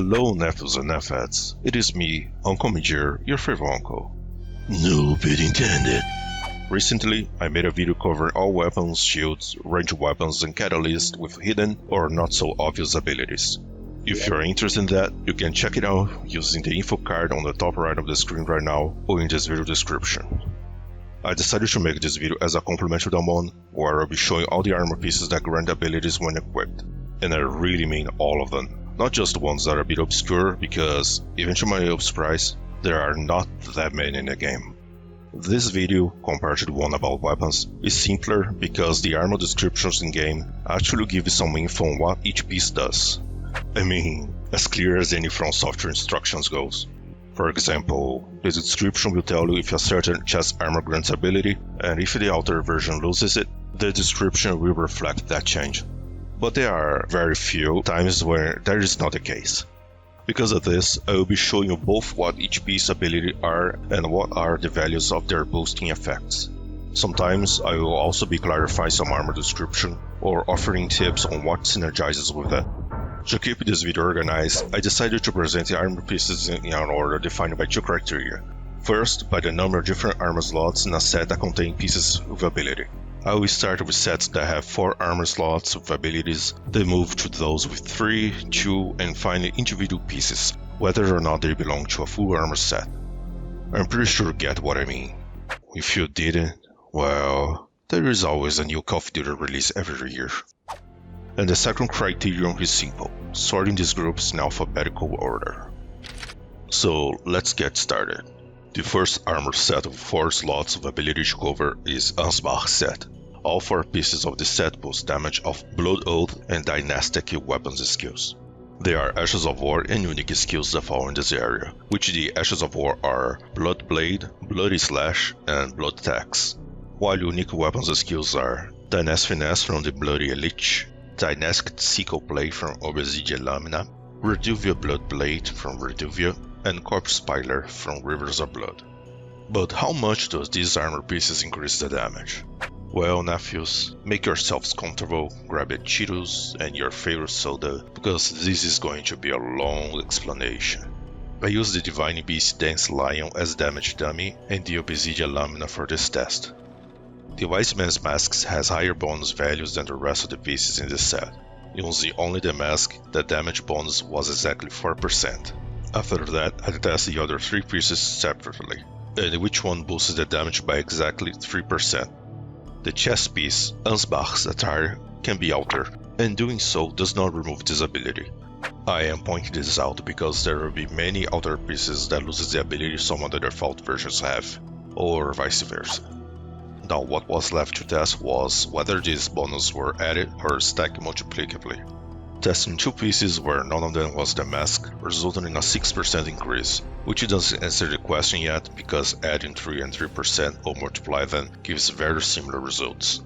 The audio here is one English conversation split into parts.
Hello, nephews and nephettes. It is me, Uncle Major, your favorite uncle. No bit intended. Recently, I made a video covering all weapons, shields, ranged weapons, and catalysts with hidden or not so obvious abilities. If you're interested in that, you can check it out using the info card on the top right of the screen right now or in this video description. I decided to make this video as a complement to the one where I'll be showing all the armor pieces that grant abilities when equipped. And I really mean all of them, not just the ones that are a bit obscure because, even to my surprise, there are not that many in the game. This video, compared to the one about weapons, is simpler because the armor descriptions in-game actually give you some info on what each piece does. I mean, as clear as any From Software instructions goes. For example, the description will tell you if a certain chest armor grants ability, and if the altered version loses it, the description will reflect that change. But there are very few times where that is not the case. Because of this, I will be showing you both what each piece ability are and what are the values of their boosting effects. Sometimes I will also be clarifying some armor description or offering tips on what synergizes with that. To keep this video organized, I decided to present the armor pieces in an order defined by two criteria. First, by the number of different armor slots in a set that contain pieces with ability. I will start with sets that have 4 armor slots with abilities, then move to those with 3, 2, and finally individual pieces, whether or not they belong to a full armor set. I'm pretty sure you get what I mean. If you didn't, well, there is always a new Call of Duty release every year. And the second criterion is simple, sorting these groups in alphabetical order. So let's get started. The first armor set of 4 slots of ability to cover is Ansbach set. All 4 pieces of the set boost damage of Blood Oath and Dynastic weapons skills. There are Ashes of War and unique skills that fall in this area, which the Ashes of War are Blood Blade, Bloody Slash, and Blood Tax. While unique weapons skills are Dynastic Finesse from the Bloody Elite, Dynastic Sickle Blade from Obsidian Lamina, Reduvia Blood Blade from Reduvia, and Corpse Piler from Rivers of Blood. But how much does these armor pieces increase the damage? Well, nephews, make yourselves comfortable, grab your Cheetos and your favorite soda, because this is going to be a long explanation. I use the Divine Beast Dance Lion as damage dummy and the Obsidian Lamina for this test. The Wise Man's Mask has higher bonus values than the rest of the pieces in this set. Using only the mask, the damage bonus was exactly 4%. After that, I tested the other 3 pieces separately, and which one boosts the damage by exactly 3%. The chest piece, Ansbach's attire, can be altered, and doing so does not remove this ability. I am pointing this out because there will be many altered pieces that loses the ability some of the default versions have, or vice versa. Now what was left to test was whether these bonuses were added or stacked multiplicatively. Testing 2 pieces where none of them was the mask resulted in a 6% increase, which doesn't answer the question yet because adding 3 and 3% or multiply them gives very similar results.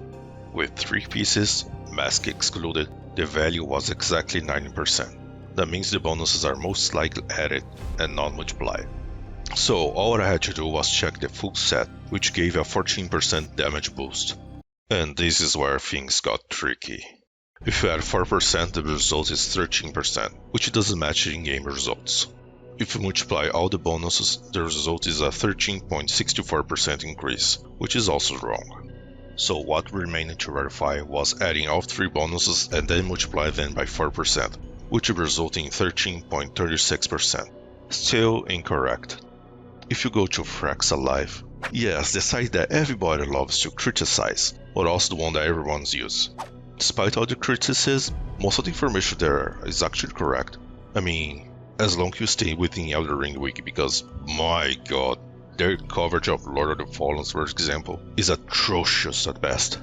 With 3 pieces, mask excluded, the value was exactly 90%. That means the bonuses are most likely added and not multiplied. So all I had to do was check the full set, which gave a 14% damage boost. And this is where things got tricky. If you add 4%, the result is 13%, which doesn't match in-game results. If you multiply all the bonuses, the result is a 13.64% increase, which is also wrong. So what remained to verify was adding all 3 bonuses and then multiply them by 4%, which resulted in 13.36%. Still incorrect. If you go to Frax Alive, yes, the site that everybody loves to criticize, but also the one that everyone's uses. Despite all the criticism, most of the information there is actually correct. I mean, as long as you stay within Elden Ring Wiki, because my god, their coverage of Lord of the Fallen, for example, is atrocious at best.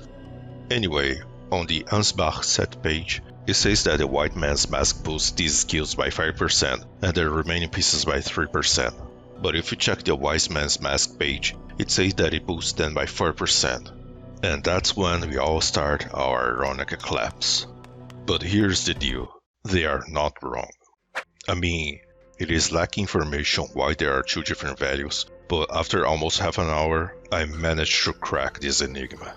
Anyway, on the Ansbach set page, it says that the White Man's Mask boosts these skills by 5% and the remaining pieces by 3%. But if you check the Wise Man's Mask page, it says that it boosts them by 4%. And that's when we all start our ironic collapse. But here's the deal, they are not wrong. I mean, it is lacking information why there are 2 different values, but after almost half an hour, I managed to crack this enigma.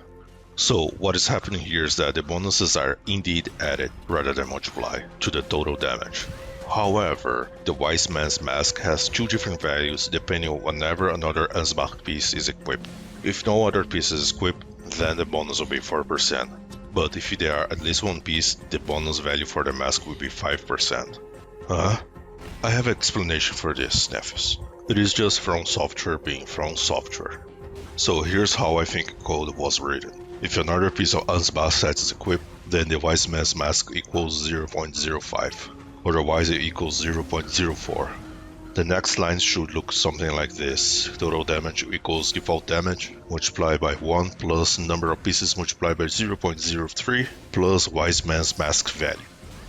So what is happening here is that the bonuses are indeed added rather than multiplied to the total damage. However, the Wise Man's Mask has two different values depending on whenever another unsmarked piece is equipped. If no other piece is equipped, then the bonus will be 4%. But if there are at least one piece, the bonus value for the mask will be 5%. Huh? I have an explanation for this, Nephews. It is just From Software being From Software. So here's how I think code was written. If another piece of unsmarked set is equipped, then the Wise Man's Mask equals 0.05. Otherwise it equals 0.04. The next line should look something like this. Total damage equals default damage multiplied by 1 plus number of pieces multiplied by 0.03 plus Wise Man's Mask value.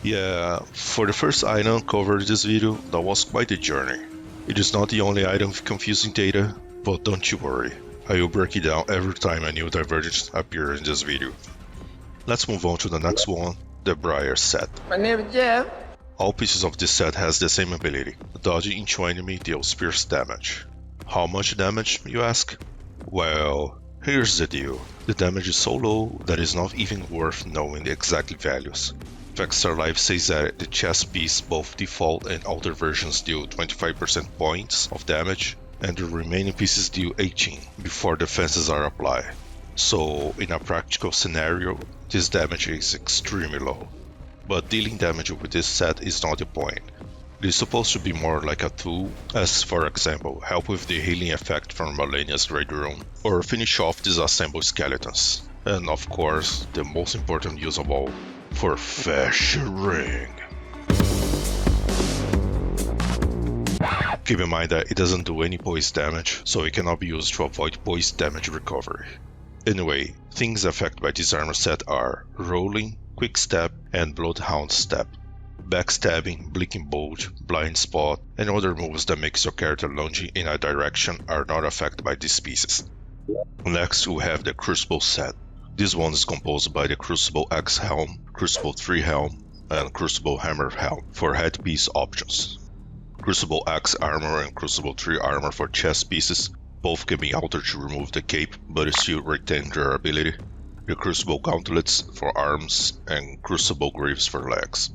Yeah, for the first item covered in this video, that was quite a journey. It is not the only item with confusing data, but don't you worry, I will break it down every time a new divergence appears in this video. Let's move on to the next one, the Briar set. My name is Jeff. All pieces of this set has the same ability. Dodging into enemy deals pierce damage. How much damage, you ask? Well, here's the deal. The damage is so low that it's not even worth knowing the exact values. Faxstar Live says that the chest piece, both default and altered versions, deal 25% points of damage, and the remaining pieces deal 18 before defenses are applied. So, in a practical scenario, this damage is extremely low. But dealing damage with this set is not the point. It is supposed to be more like a tool, as for example, help with the healing effect from Malenia's Raid Room, or finish off disassembled skeletons. And of course, the most important use of all, for fashioning. Keep in mind that it doesn't do any poise damage, so it cannot be used to avoid poise damage recovery. Anyway, things affected by this armor set are rolling, quick step, and bloodhound step. Backstabbing, blinking bolt, blind spot, and other moves that makes your character lunge in a direction are not affected by these pieces. Next we have the Crucible set. This one is composed by the Crucible X helm, Crucible 3 helm, and Crucible Hammer helm for headpiece options. Crucible X armor and Crucible 3 armor for chest pieces. Both can be altered to remove the cape, but still retain durability. The Crucible Gauntlets for arms, and Crucible Greaves for legs.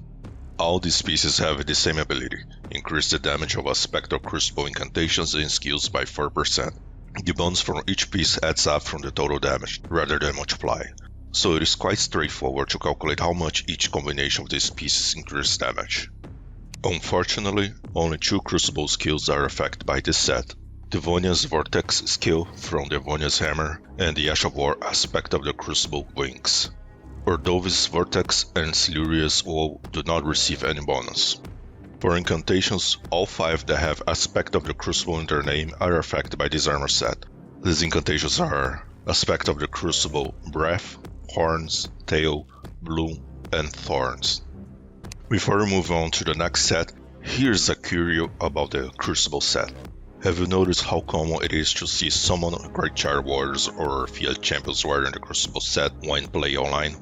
All these pieces have the same ability, increase the damage of Spectral Crucible incantations and skills by 4%. The bonus from each piece adds up from the total damage, rather than multiply. So it is quite straightforward to calculate how much each combination of these pieces increase damage. Unfortunately, only 2 Crucible skills are affected by this set. Devonia's Vortex skill from Devonia's Hammer, and the Ash of War aspect of the Crucible Wings. Ordovis Vortex and Siluria's Woe do not receive any bonus. For incantations, all 5 that have aspect of the Crucible in their name are affected by this armor set. These incantations are aspect of the Crucible Breath, Horns, Tail, Bloom, and Thorns. Before we move on to the next set, here's a curio about the Crucible set. Have you noticed how common it is to see summon Great Char Warriors or Field Champions wearing the Crucible set when play online?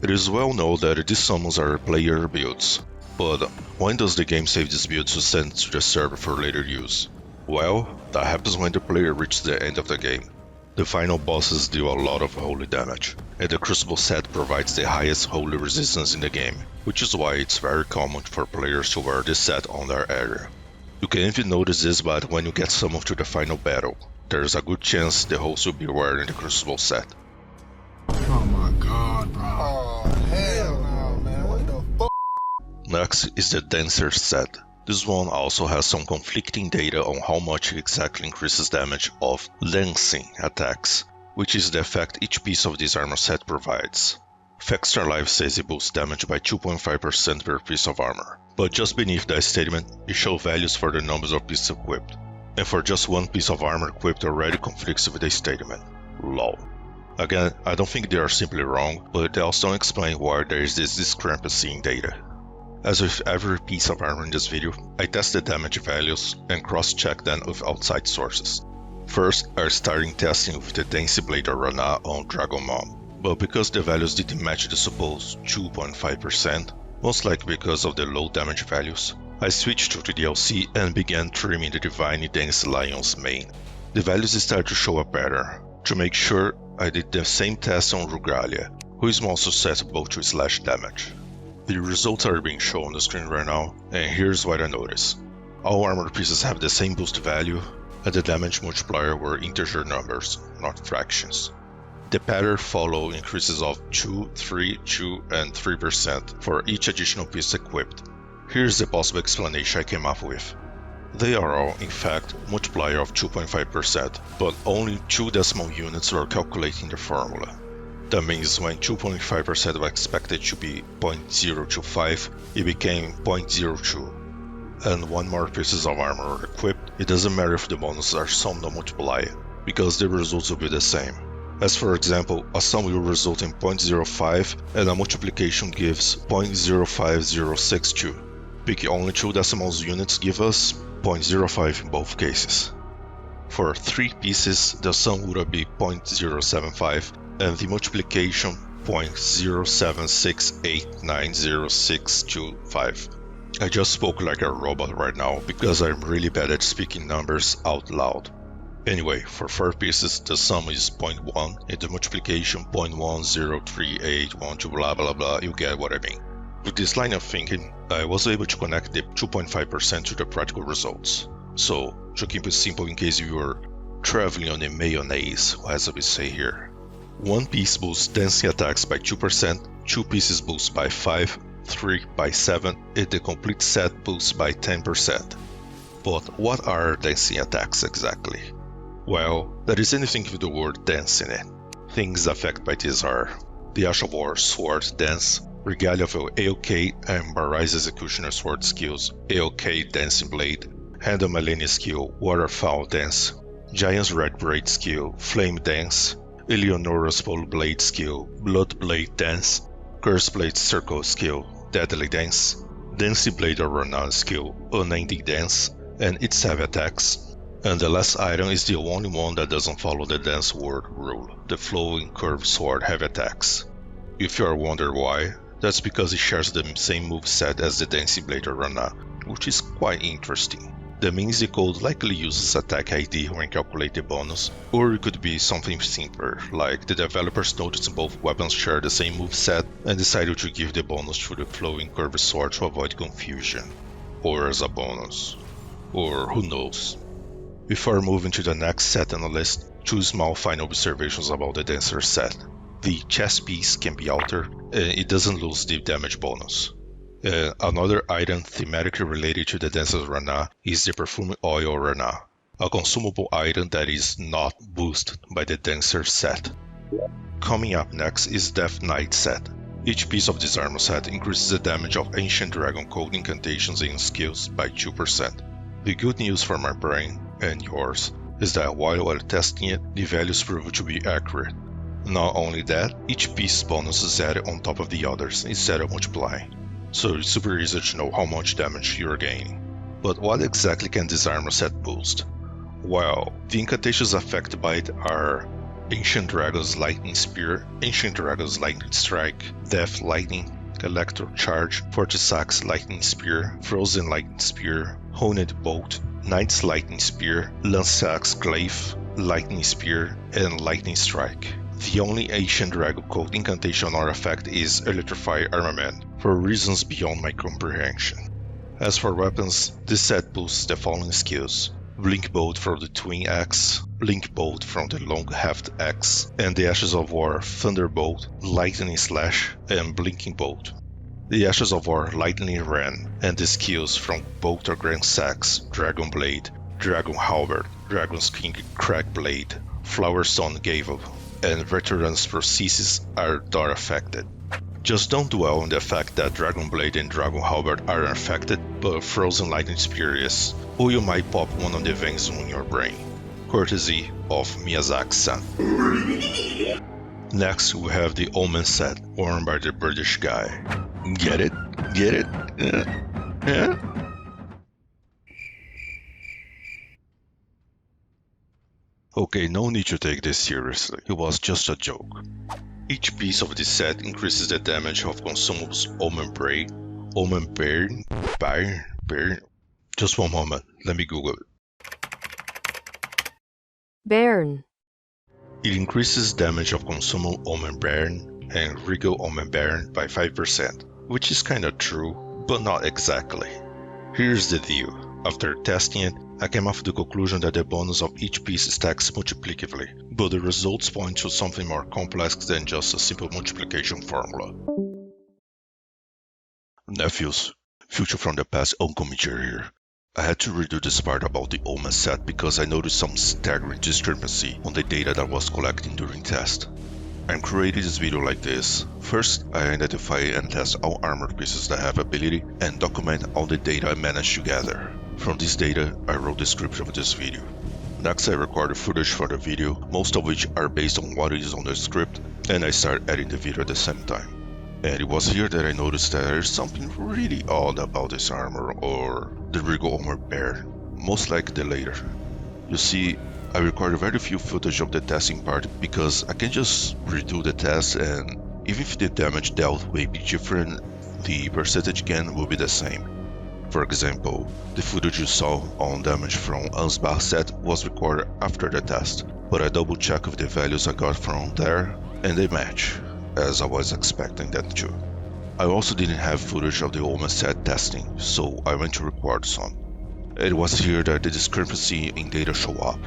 It is well known that these summons are player builds, but when does the game save these builds to send to the server for later use? Well, that happens when the player reaches the end of the game. The final bosses deal a lot of holy damage, and the Crucible set provides the highest holy resistance in the game, which is why it's very common for players to wear this set on their area. You can even notice this, but when you get summoned to the final battle, there's a good chance the host will be wearing the Crucible set. Oh my god, bro. Oh, hell no, man. What the fuck? Next is the Dancer set. This one also has some conflicting data on how much it exactly increases damage of lancing attacks, which is the effect each piece of this armor set provides. Faxstar Live says it boosts damage by 2.5% per piece of armor, but just beneath that statement, it shows values for the numbers of pieces equipped, and for just one piece of armor equipped already conflicts with the statement. Lol. Again, I don't think they are simply wrong, but they also don't explain why there is this discrepancy in data. As with every piece of armor in this video, I test the damage values and cross-check them with outside sources. First, I started testing with the Dancy Blade Arana on Dragon Mom, but because the values didn't match the supposed 2.5%, most likely because of the low damage values, I switched to the DLC and began trimming the Divine Dance Lion's main. The values started to show a pattern. To make sure, I did the same test on Rugalia, who is more susceptible to slash damage. The results are being shown on the screen right now, and here's what I noticed. All armor pieces have the same boost value, and the damage multiplier were integer numbers, not fractions. The pattern followed increases of 2, 3, 2, and 3% for each additional piece equipped. Here's the possible explanation I came up with. They are all, in fact, multiplier of 2.5%, but only 2 decimal units were calculating the formula. That means when 2.5% was expected to be 0.025, it became 0.02. And one more pieces of armor are equipped, it doesn't matter if the bonuses are summed or multiplied, because the results will be the same. As for example, a sum will result in 0.05 and a multiplication gives 0.05062. Picking only 2 decimal units give us 0.05 in both cases. For 3 pieces, the sum would be 0.075 and the multiplication 0.076890625. I just spoke like a robot right now because I'm really bad at speaking numbers out loud. Anyway, for 4 pieces, the sum is 0.1 and the multiplication 0.103812 blah blah blah, you get what I mean. With this line of thinking, I was able to connect the 2.5% to the practical results. So, to keep it simple in case you were traveling on a mayonnaise, as we say here. 1 piece boosts dancing attacks by 2%, 2 pieces boost by 5%, 3 by 7%, and the complete set boosts by 10%. But what are dancing attacks exactly? Well, there is anything with the word dance in it. Things affected by this are the Ash of War Sword Dance, Regalia of AOK and Barai's Executioner Sword skills, AOK Dancing Blade, Handle Millennia skill, Waterfowl Dance, Giant's Red Braid skill, Flame Dance, Eleonora's Pole Blade skill, Blood Blade Dance, Curse Blade Circle skill, Deadly Dance, Dancing Blade of Ronan skill, Unending Dance, and its heavy attacks. And the last item is the only one that doesn't follow the dance word rule, the Flowing Curved Sword heavy attacks. If you are wondering why, that's because it shares the same moveset as the Dancing Blade of Ronan, which is quite interesting. That means the code likely uses attack ID when calculating the bonus, or it could be something simpler, like the developers noticed both weapons share the same moveset and decided to give the bonus to the Flowing Curved Sword to avoid confusion. Or as a bonus. Or who knows. Before moving to the next set on the list, 2 small final observations about the Dancer set. The chest piece can be altered, and it doesn't lose the damage bonus. Another item thematically related to the Dancer's Rana is the Perfume Oil Rana, a consumable item that is not boosted by the Dancer set. Coming up next is Death Knight set. Each piece of this armor set increases the damage of Ancient Dragon Code incantations and skills by 2%. The good news for my brain, and yours, is that while testing it, the values proved to be accurate. Not only that, each piece's bonus is added on top of the others instead of multiplying, so it's super easy to know how much damage you're gaining. But what exactly can this armor set boost? Well, the incantations affected by it are Ancient Dragon's Lightning Spear, Ancient Dragon's Lightning Strike, Death Lightning, Electro Charge, Fortisak's Lightning Spear, Frozen Lightning Spear, Honed Bolt, Knight's Lightning Spear, Lansak's Glaive, Lightning Spear, and Lightning Strike. The only Ancient Dragon Code incantation or effect is Electrify Armament, for reasons beyond my comprehension. As for weapons, this set boosts the following skills: Blink Bolt from the Twin Axe, Blink Bolt from the Long Haft Axe, and the Ashes of War Thunderbolt, Lightning Slash, and Blinking Bolt. The Ashes of War Lightning Ran, and the skills from Bolter Grand Sax, Dragon Blade, Dragon Halberd, Dragon's King Crag Blade, Flowerstone Gavel, and Veteran's Prosthesis are not affected. Just don't dwell on the fact that Dragon Blade and Dragon Halberd are affected, but Frozen Lightning Spear is, or you might pop one of the veins on your brain. Courtesy of Miyazaki-san. Next we have the Omen set, worn by the British guy. Get it? Get it? Yeah? Okay, no need to take this seriously, it was just a joke. Each piece of this set increases the damage of consumables Omen Bray, Omen Burn. Just one moment, let me Google it. Bairn. It increases damage of consumable Omen Bairn and Regal Omen Bairn by 5%, which is kinda true, but not exactly. Here's the deal. After testing it, I came up with the conclusion that the bonus of each piece stacks multiplicatively, but the results point to something more complex than just a simple multiplication formula. Nephews, future from the past uncommented here. I had to redo this part about the Omen set because I noticed some staggering discrepancy on the data that was collecting during test. I'm creating this video like this. First, I identify and test all armor pieces that have ability and document all the data I managed to gather. From this data, I wrote the script of this video. Next, I recorded footage for the video, most of which are based on what is on the script, and I started editing the video at the same time. And it was here that I noticed that there's something really odd about this armor, or the Regal Armor Bear, most like the later. You see, I recorded very few footage of the testing part because I can just redo the test, and even if the damage dealt may be different, the percentage gain will be the same. For example, the footage you saw on damage from Ansbach set was recorded after the test, but I double checked with the values I got from there, and they match, as I was expecting them to. I also didn't have footage of the Omen set testing, so I went to record some. It was here that the discrepancy in data showed up,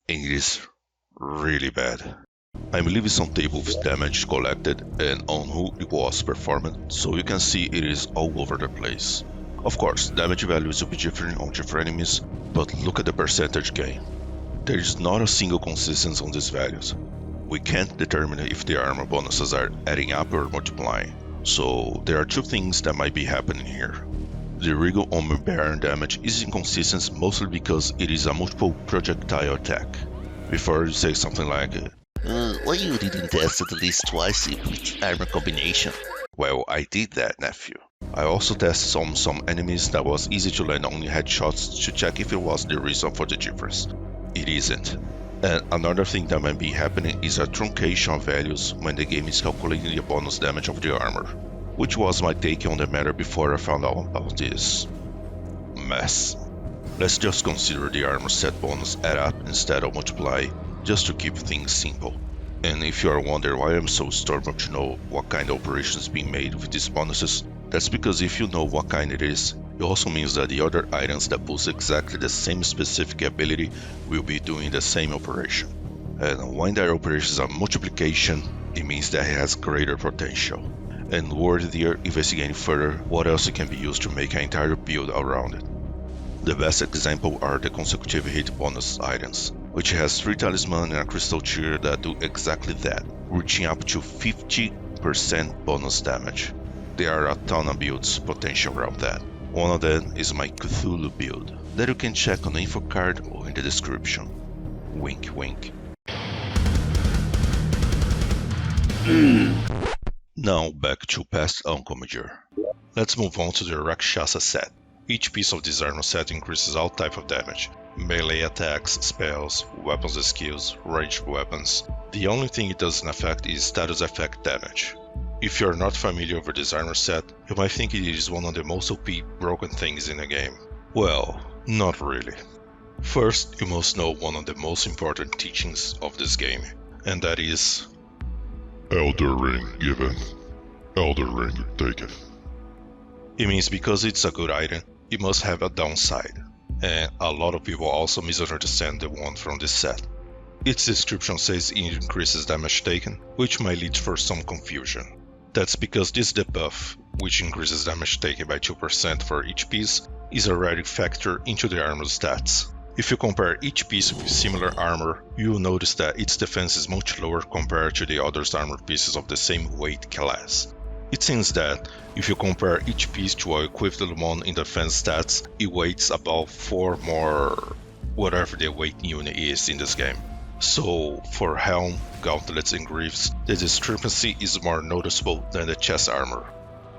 and it is really bad. I'm leaving some table with damage collected and on who it was performed, so you can see it is all over the place. Of course, damage values will be different on different enemies, but look at the percentage gain. There is not a single consistency on these values. We can't determine if the armor bonuses are adding up or multiplying, so there are two things that might be happening here. The Regal Armor Bear damage is inconsistent mostly because it is a multiple projectile attack. Before you say something like, Why you didn't test at least twice with armor combination? well, I did that, nephew. I also tested some enemies that was easy to land only headshots to check if it was the reason for the difference. It isn't. And another thing that might be happening is a truncation of values when the game is calculating the bonus damage of the armor, which was my take on the matter before I found out about this mess. Let's just consider the armor set bonus add up instead of multiply, just to keep things simple. And if you are wondering why I'm so stubborn to know what kind of operation is being made with these bonuses, that's because if you know what kind it is, it also means that the other items that boost exactly the same specific ability will be doing the same operation. And when that operation is a multiplication, it means that it has greater potential. And worthier investigating further what else it can be used to make an entire build around it. The best example are the consecutive hit bonus items, which has 3 talisman and a crystal tier that do exactly that, reaching up to 50% bonus damage. There are a ton of builds potential around that. One of them is my Cthulhu build, that you can check on the info card or in the description. Wink wink. Now back to past uncommented. Let's move on to the Rakshasa set. Each piece of this armor set increases all type of damage. Melee attacks, spells, weapons skills, ranged weapons. The only thing it doesn't affect is status effect damage. If you are not familiar with this armor set, you might think it is one of the most OP broken things in the game. Well, not really. First, you must know one of the most important teachings of this game, and that is Elder Ring given, Elder Ring taken. it means because it's a good item, it must have a downside, and a lot of people also misunderstand the one from this set. Its description says it increases damage taken, which might lead for some confusion. That's because this debuff, which increases damage taken by 2% for each piece, is already factored into the armor stats. If you compare each piece with similar armor, you will notice that its defense is much lower compared to the other armored pieces of the same weight class. It seems that, if you compare each piece to an equivalent one in defense stats, it weighs about 4 more whatever the weight unit is in this game. So, for helm, gauntlets and greaves, the discrepancy is more noticeable than the chest armor.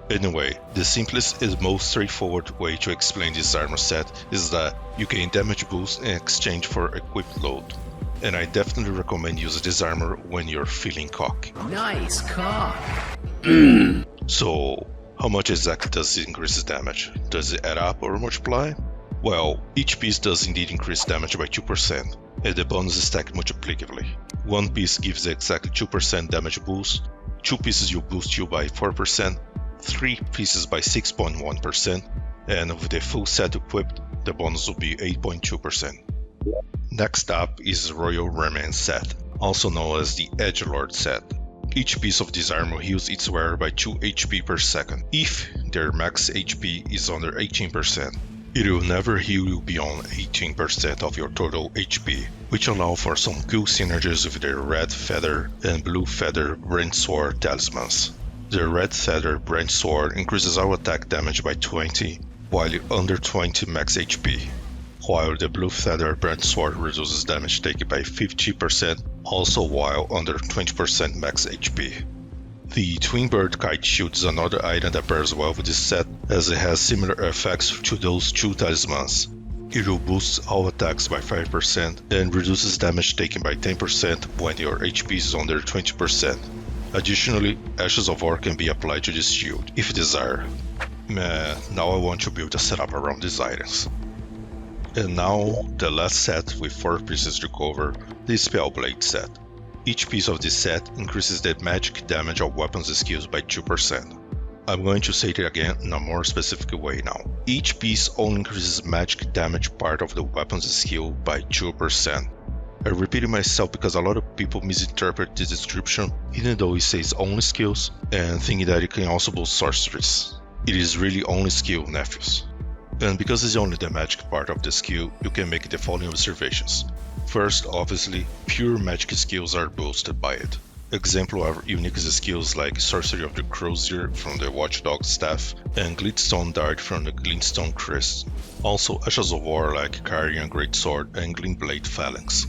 Anyway, the simplest and most straightforward way to explain this armor set is that you gain damage boost in exchange for equipped load. And I definitely recommend using this armor when you're feeling cocky. Nice cock. So, how much exactly does it increase damage? Does it add up or multiply? Well, each piece does indeed increase damage by 2%, and the bonus is stacked multiplicatively. One piece gives exactly 2% damage boost, 2 pieces will boost you by 4%, 3 pieces by 6.1%, and with the full set equipped, the bonus will be 8.2%. Next up is Royal Remnant set, also known as the Edgelord set. Each piece of this armor heals its wearer by 2 HP per second, if their max HP is under 18%. It will never heal you beyond 18% of your total HP, which allow for some cool synergies with the Red Feather and Blue Feather Branch Sword talismans. The Red Feather Branch Sword increases our attack damage by 20, while under 20 max HP, while the Blue Feather Branch Sword reduces damage taken by 50%, also while under 20% max HP. The Twin Bird Kite Shield is another item that pairs well with this set, as it has similar effects to those two talismans. It will boost all attacks by 5% and reduces damage taken by 10% when your HP is under 20%. Additionally, Ashes of War can be applied to this shield, if desired. Now I want to build a setup around these items. And now, the last set with 4 pieces to cover, the Spellblade set. Each piece of this set increases the magic damage of weapons skills by 2%. I'm going to say it again in a more specific way now. Each piece only increases magic damage part of the weapon's skill by 2%. I repeated myself because a lot of people misinterpret this description, even though it says only skills, and think that it can also boost sorceries. It is really only skill, Nephews. And because it's only the magic part of the skill, you can make the following observations. First, obviously, pure magic skills are boosted by it. Example are unique skills like Sorcery of the Crozier from the Watchdog Staff and Glintstone Dart from the Glintstone Crest. Also, Ashes of War like Carrion Greatsword and Glintblade Phalanx.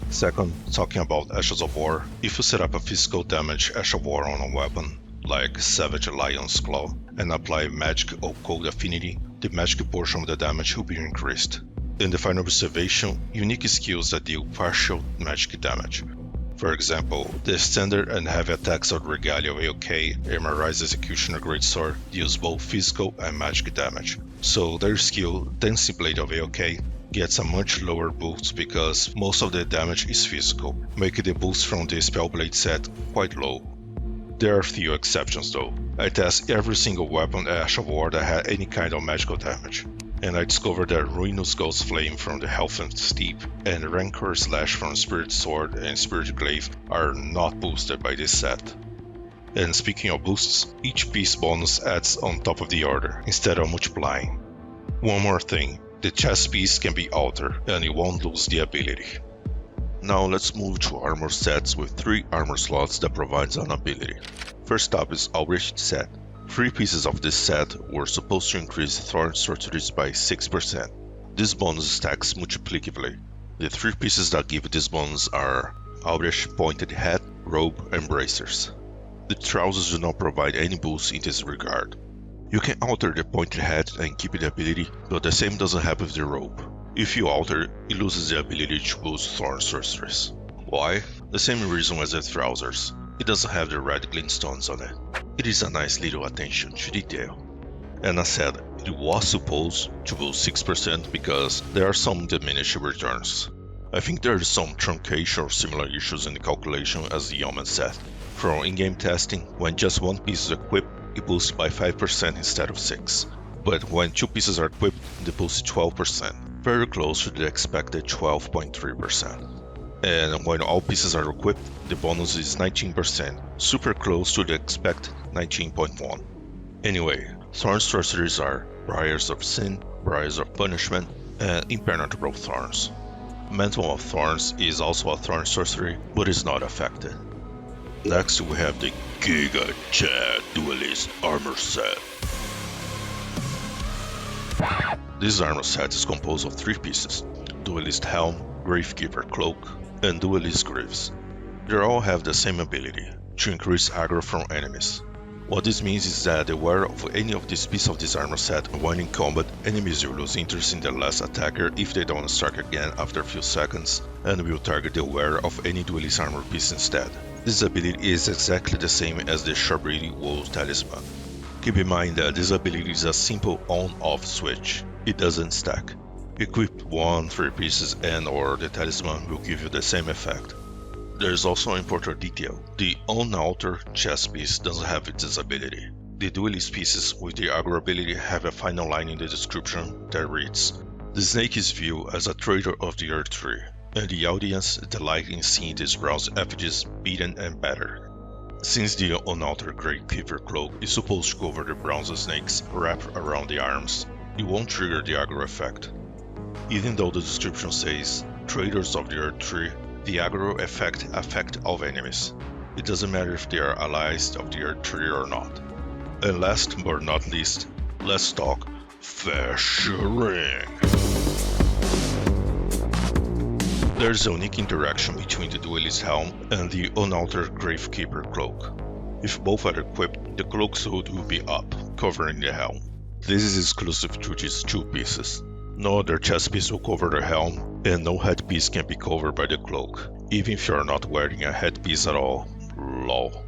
Second, talking about Ashes of War, if you set up a physical damage Ash of War on a weapon, like Savage Lion's Claw, and apply Magic or Cold Affinity, the magic portion of the damage will be increased. In the final observation, unique skills that deal partial magic damage. For example, the standard and heavy attacks of Regalia of AOK and Mari's Executioner Greatsword deals both physical and magic damage. So their skill, Dancing Blade of AOK, gets a much lower boost because most of the damage is physical, making the boost from the Spellblade set quite low. There are few exceptions though. I tested every single weapon at Ash of War that had any kind of magical damage, and I discovered that Ruinous Ghost Flame from the Helfen's Steep and Rancor Slash from Spirit Sword and Spirit Glaive are not boosted by this set. And speaking of boosts, each piece bonus adds on top of the other, instead of multiplying. One more thing, the chest piece can be altered, and you won't lose the ability. Now let's move to armor sets with 3 armor slots that provides an ability. First up is Aurish set. 3 pieces of this set were supposed to increase Thorn sorceries by 6%. This bonus stacks multiplicatively. The 3 pieces that give this bonus are Aurish Pointed Hat, Robe, and Bracers. The trousers do not provide any boost in this regard. You can alter the Pointed Hat and keep the ability, but the same doesn't happen with the Robe. If you alter, it loses the ability to boost Thorn sorceries. Why? The same reason as the trousers. It doesn't have the red glintstones on it. It is a nice little attention to detail. And as said, it was supposed to boost 6% because there are some diminished returns. I think there is some truncation or similar issues in the calculation as the Yeoman set. From in-game testing, when just 1 piece is equipped, it boosts by 5% instead of 6%. But when 2 pieces are equipped, they boost 12%. Very close to the expected 12.3%. And when all pieces are equipped, the bonus is 19%, super close to the expected 19.1%. Anyway, Thorn sorceries are Briars of Sin, Briars of Punishment, and Impenetrable Thorns. Mantle of Thorns is also a Thorn sorcery, but is not affected. Next we have the Giga Chad Duelist Armor Set. This armor set is composed of 3 pieces, Duelist Helm, Gravekeeper Cloak, and Duelist Greaves. They all have the same ability, to increase aggro from enemies. What this means is that the wearer of any of these pieces of this armor set, when in combat, enemies will lose interest in the last attacker if they don't strike again after a few seconds, and will target the wearer of any duelist armor piece instead. This ability is exactly the same as the Shabriri Wool Talisman. Keep in mind that this ability is a simple on-off switch. It doesn't stack. Equip 1 3 pieces and or the talisman will give you the same effect. There is also an important detail. The unaltered chest piece doesn't have this ability. The duelist pieces with the aggro ability have a final line in the description that reads, "The snake is viewed as a traitor of the Earth Tree, and the audience delight in seeing these bronze effigies beaten and battered." Since the unaltered Gravekeeper cloak is supposed to cover the bronze snakes wrapped around the arms, it won't trigger the aggro effect. Even though the description says, "Traitors of the Earth Tree," the aggro effect affects all enemies. It doesn't matter if they are allies of the Earth Tree or not. And last but not least, let's talk featuring. There's a unique interaction between the duelist helm and the unaltered Gravekeeper cloak. If both are equipped, the cloak's hood will be up, covering the helm. This is exclusive to these two pieces. No other chest piece will cover the helm, and no headpiece can be covered by the cloak, even if you are not wearing a headpiece at all. Lol.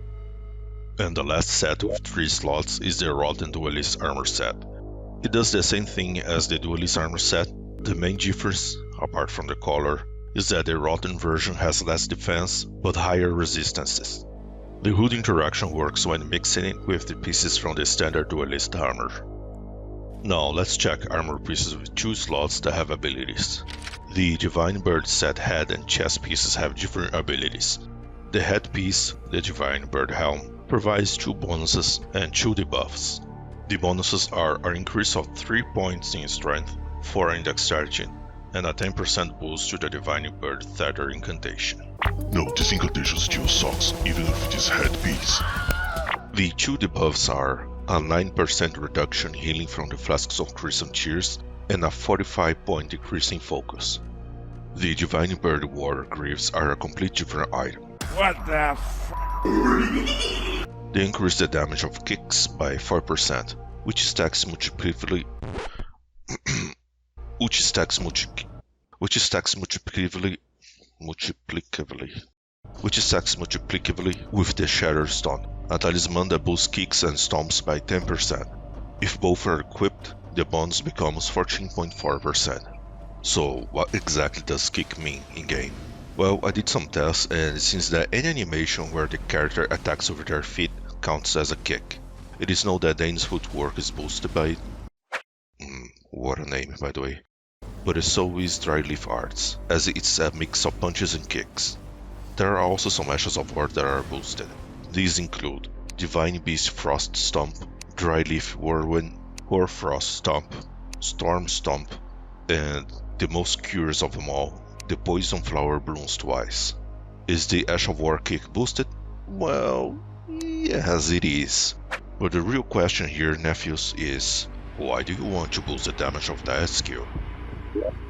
And the last set with 3 slots is the Rotten Duelist Armor set. It does the same thing as the Duelist Armor set. The main difference, apart from the color, is that the Rotten version has less defense but higher resistances. The hood interaction works when mixing it with the pieces from the standard Duelist armor. Now let's check armor pieces with 2 slots that have abilities. The Divine Bird set head and chest pieces have different abilities. The headpiece, the Divine Bird helm, provides 2 bonuses and 2 debuffs. The bonuses are an increase of 3 points in strength, 4 in dexterity, and a 10% boost to the Divine Bird Feather incantation. No, this incantation still sucks, even if it is headpiece. The 2 debuffs are a 9% reduction healing from the Flasks of Crimson Tears and a 45-point decrease in focus. The Divine Bird Water Greaves are a complete different item. What the f? They increase the damage of kicks by 4%, which stacks multiplicatively with the Shatter Stone, a talisman that boosts kicks and stomps by 10%. If both are equipped, the bonus becomes 14.4%. So what exactly does kick mean in-game? Well, I did some tests and it seems that any animation where the character attacks with their feet counts as a kick. It is known that Dane's footwork is boosted by it. What a name, by the way. But so is Dryleaf Arts, as it's a mix of punches and kicks. There are also some Ashes of War that are boosted. These include Divine Beast Frost Stomp, Dryleaf Whirlwind, Hoarfrost Stomp, Storm Stomp, and the most curious of them all, the Poison Flower Blooms Twice. Is the Ash of War kick boosted? Well, yes it is. But the real question here, Nephews, is why do you want to boost the damage of that skill?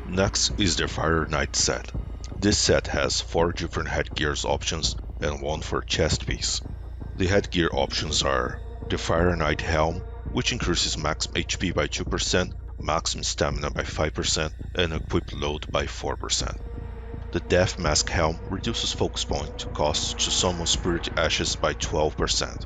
Next is the Fire Knight set. This set has 4 different headgears options and 1 for chest piece. The headgear options are the Fire Knight Helm, which increases max HP by 2%, maximum stamina by 5%, and equip load by 4%. The Death Mask Helm reduces focus point cost to summon Spirit Ashes by 12%.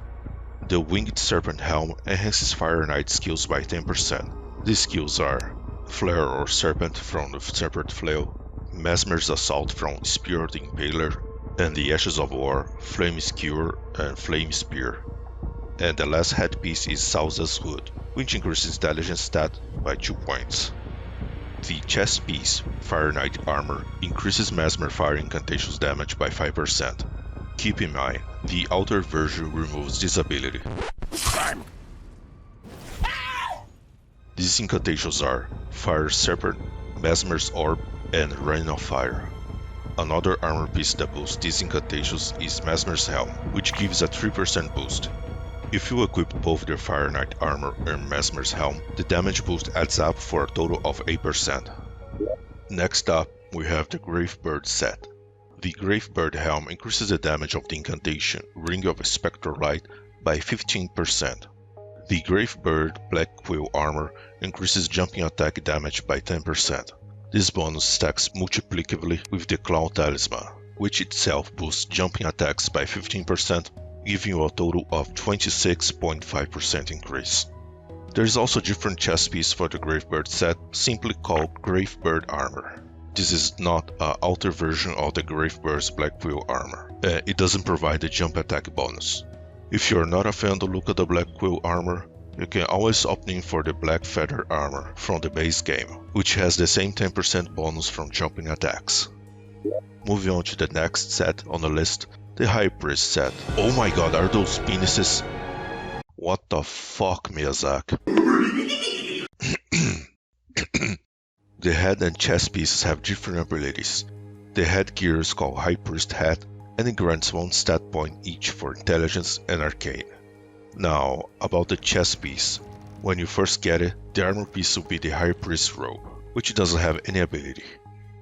The Winged Serpent Helm enhances Fire Knight skills by 10%. These skills are Flare or Serpent from the Serpent Flail, Mesmer's Assault from Spear the Impaler, and the Ashes of War, Flame Skewer, and Flame Spear. And the last headpiece is Salza's Hood, which increases intelligence stat by 2 points. The chest piece, Fire Knight Armor, increases Mesmer Fire incantations damage by 5%. Keep in mind, the outer version removes this ability. These incantations are Fire Serpent, Mesmer's Orb, and Rain of Fire. Another armor piece that boosts these incantations is Mesmer's Helm, which gives a 3% boost. If you equip both the Fire Knight Armor and Mesmer's Helm, the damage boost adds up for a total of 8%. Next up, we have the Gravebird set. The Gravebird Helm increases the damage of the incantation Ring of Spectral Light by 15%. The Gravebird Black Quill Armor increases jumping attack damage by 10%. This bonus stacks multiplicatively with the Claw Talisman, which itself boosts jumping attacks by 15%, giving you a total of 26.5% increase. There is also a different chest piece for the Gravebird set, simply called Gravebird Armor. This is not an outer version of the Gravebird's Black Quill Armor. It doesn't provide a jump attack bonus. If you're not a fan of the look of the black quill armor, you can always opt in for the black feather armor from the base game, which has the same 10% bonus from jumping attacks. Moving on to the next set on the list, the High Priest set. Oh my god, are those penises? What the fuck, Miyazaki? The head and chest pieces have different abilities. The headgear is called High Priest Hat, and it grants 1 stat point each for intelligence and arcane. Now, about the chest piece. When you first get it, the armor piece will be the High Priest robe, which doesn't have any ability.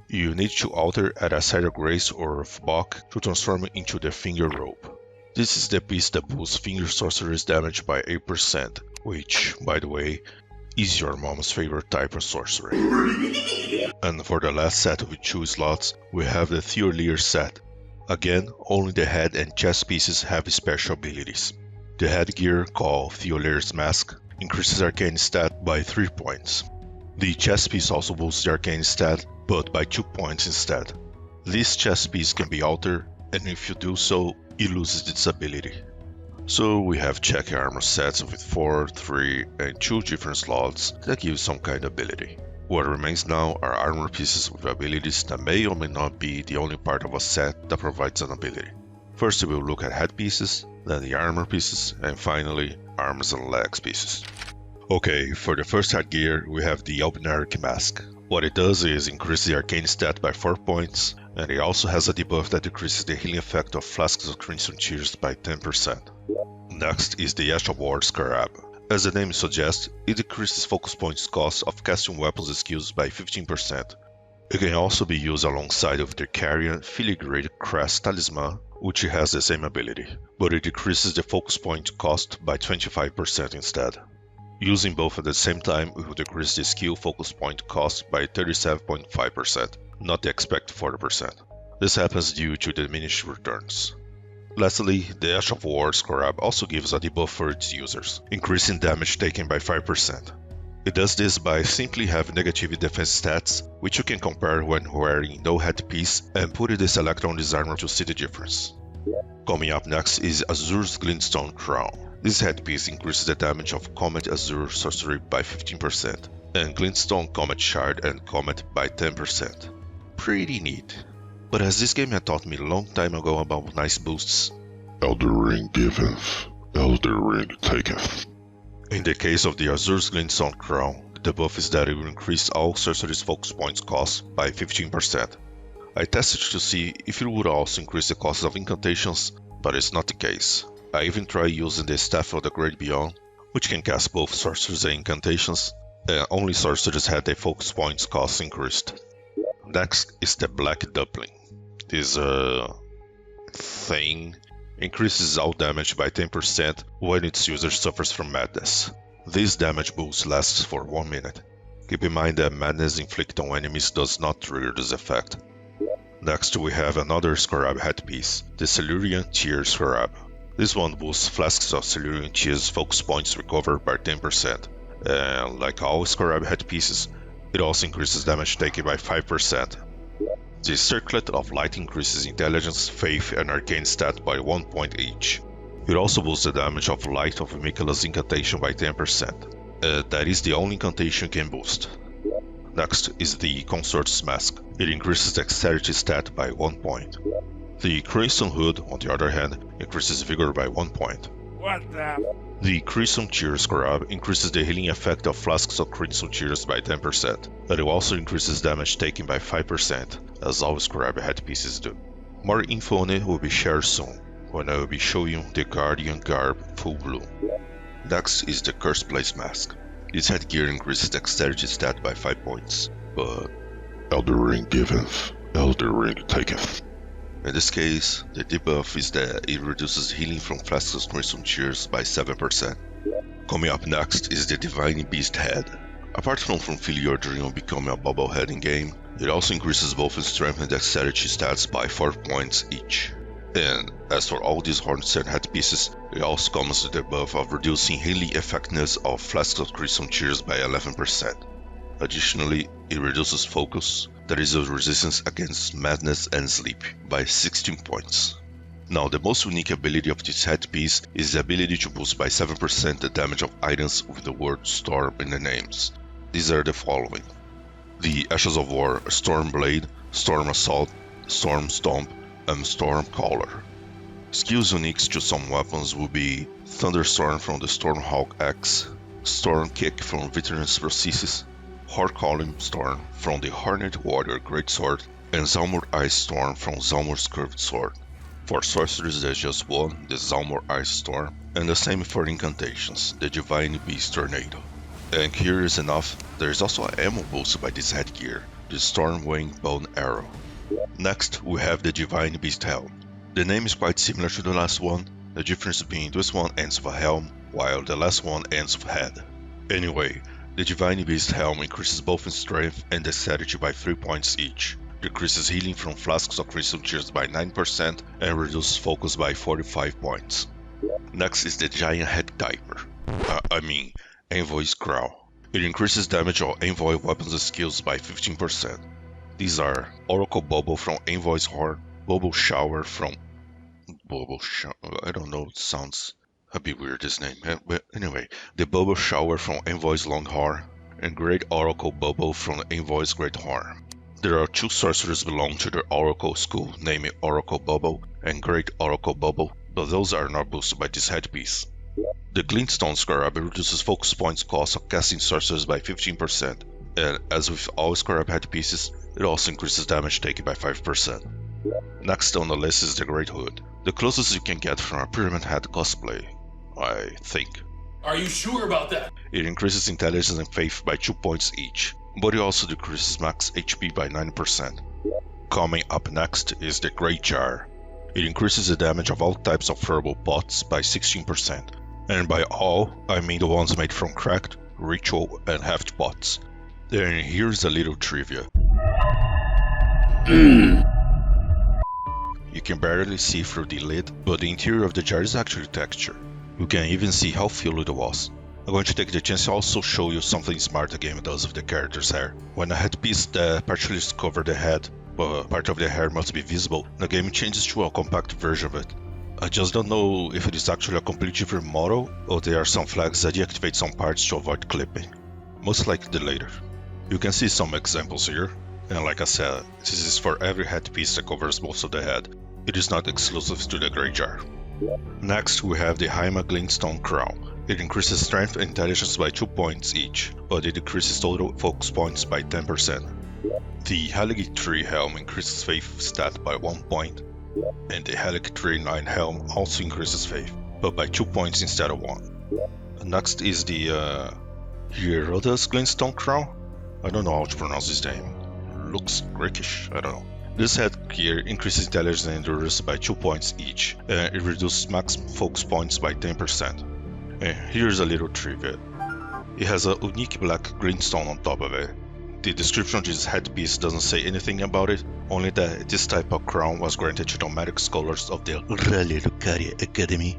You need to alter at a side of grace or of Bach to transform it into the finger robe. This is the piece that boosts finger sorcerer's damage by 8%, which, by the way, is your mom's favorite type of sorcery. And for the last set with 2 slots, we have the Theolier set. Again, only the head and chest pieces have special abilities. The headgear, called Theolier's Mask, increases arcane stat by 3 points. The chest piece also boosts the arcane stat, but by 2 points instead. This chest piece can be altered, and if you do so, it loses its ability. So we have check armor sets with 4, 3, and 2 different slots that give some kind of ability. What remains now are armor pieces with abilities that may or may not be the only part of a set that provides an ability. First we will look at headpieces, then the armor pieces, and finally arms and legs pieces. Okay, for the first headgear we have the Albinaric Mask. What it does is increase the arcane stat by 4 points, and it also has a debuff that decreases the healing effect of Flasks of Crimson Tears by 10%. Next is the Ash of War Scarab. As the name suggests, it decreases focus points cost of casting weapons skills by 15%. It can also be used alongside of the Carrion Filigrade Crest Talisman, which has the same ability, but it decreases the focus point cost by 25% instead. Using both at the same time will decrease the skill focus point cost by 37.5%, not the expected 40%. This happens due to diminished returns. Lastly, the Ash of War Scarab also gives a debuff for its users, increasing damage taken by 5%. It does this by simply having negative defense stats, which you can compare when wearing no headpiece and put the select on this armor to see the difference. Coming up next is Azur's Glintstone Crown. This headpiece increases the damage of Comet Azure sorcery by 15%, and Glintstone Comet Shard and Comet by 10%. Pretty neat. But as this game had taught me a long time ago about nice boosts, Elden Ring giveth, Elden Ring taketh. In the case of the Azur's Glintstone Crown, the debuff is that it will increase all sorcery's focus points cost by 15%. I tested to see if it would also increase the cost of incantations, but it's not the case. I even tried using the Staff of the Great Beyond, which can cast both sorceries and incantations, and only sorceries had their focus points cost increased. Next is the Black Dumpling. This thing increases all damage by 10% when its user suffers from madness. This damage boost lasts for 1 minute. Keep in mind that madness inflicted on enemies does not trigger this effect. Next we have another Scarab headpiece, the Silurian Tear Scarab. This one boosts Flasks of Silurian Tear's focus points recovered by 10%, and like all Scarab headpieces, it also increases damage taken by 5%. The Circlet of Light increases intelligence, faith, and arcane stat by 1 point each. It also boosts the damage of Light of Mikula's incantation by 10%. That is the only incantation it can boost. Next is the Consort's Mask. It increases dexterity stat by 1 point. The Crimson Hood, on the other hand, increases vigor by 1 point. What the? The Crimson Tear Scarab increases the healing effect of Flasks of Crimson Tears by 10%, but it also increases damage taken by 5%, as all Scarab headpieces do. More info on it will be shared soon, when I will be showing you the Guardian Garb Full Bloom. Next is the Curse Blaze Mask. This headgear increases dexterity stat by 5 points, but Elden Ring giveth, Elden Ring taketh. In this case, the debuff is that it reduces healing from Flasks of Crimson Tears by 7%. Coming up next is the Divine Beast Head. Apart from fulfilling your dream of becoming a bobblehead in game, it also increases both strength and dexterity stats by 4 points each. And as for all these horns and headpieces, it also comes with the buff of reducing healing effectiveness of Flasks of Crimson Tears by 11%. Additionally, it reduces focus, that is a resistance against madness and sleep, by 16 points. Now, the most unique ability of this headpiece is the ability to boost by 7% the damage of items with the word Storm in the names. These are the following: the Ashes of War, Storm Blade, Storm Assault, Storm Stomp, and Storm Caller. Skills unique to some weapons will be Thunderstorm from the Stormhawk Axe, Storm Kick from Veteran's Prosthesis, Hard-Calling Storm from the Hornet Warrior Greatsword, and Zalmor Ice Storm from Zalmor's Curved Sword. For sorceries there's just one, the Zalmor Ice Storm, and the same for incantations, the Divine Beast Tornado. And curious enough, there is also an ammo boost by this headgear, the Stormwing Bone Arrow. Next, we have the Divine Beast Helm. The name is quite similar to the last one, the difference being this one ends with a helm, while the last one ends with head. Anyway, the Divine Beast Helm increases both in strength and dexterity by 3 points each, decreases healing from flasks of Crimson Tears by 9%, and reduces focus by 45 points. Next is the Giant Head Diaper. Envoy's Crow. It increases damage on Envoy weapons and skills by 15%. These are Oracle Bubble from Envoy's Horn, Bubble Shower from... I don't know, it sounds a bit weird, this name. But anyway, the Bubble Shower from Envoy's Long Horn, and Great Oracle Bubble from Envoy's Great Horn. There are 2 sorcerers belong to the Oracle School, namely Oracle Bubble and Great Oracle Bubble, but those are not boosted by this headpiece. The Glintstone Scarab reduces focus points cost of casting sorceries by 15%, and as with all Scarab headpieces, it also increases damage taken by 5%. Next on the list is the Great Hood, the closest you can get from a Pyramid Head cosplay, I think. Are you sure about that? It increases intelligence and faith by 2 points each, but it also decreases max HP by 9%. Coming up next is the Great Jar. It increases the damage of all types of throwable pots by 16%, and by all, I mean the ones made from cracked, ritual, and heft pots. And here's a little trivia. You can barely see through the lid, but the interior of the jar is actually textured. You can even see how filled it was. I'm going to take the chance to also show you something smart the game does with the character's hair. When a headpiece that partially covers the head, but part of the hair must be visible, the game changes to a compact version of it. I just don't know if it is actually a completely different model, or there are some flags that deactivate some parts to avoid clipping. Most likely the latter. You can see some examples here, and like I said, this is for every headpiece that covers most of the head. It is not exclusive to the Grey Jar. Next we have the Haima Glintstone Crown. It increases strength and intelligence by 2 points each, but it decreases total focus points by 10%. The Helic Tree Helm increases faith stat by 1 point, and the Helic Tree 9 Helm also increases faith, but by 2 points instead of 1. Next is the Hieroda's Glintstone Crown. I don't know how to pronounce this name. Looks Greekish, I don't know. This headgear increases intelligence and endurance by 2 points each, and it reduces max focus points by 10%. And here's a little trivia. It has a unique black glintstone on top of it. The description of this headpiece doesn't say anything about it, only that this type of crown was granted to the magic scholars of the Ralelucaria Academy.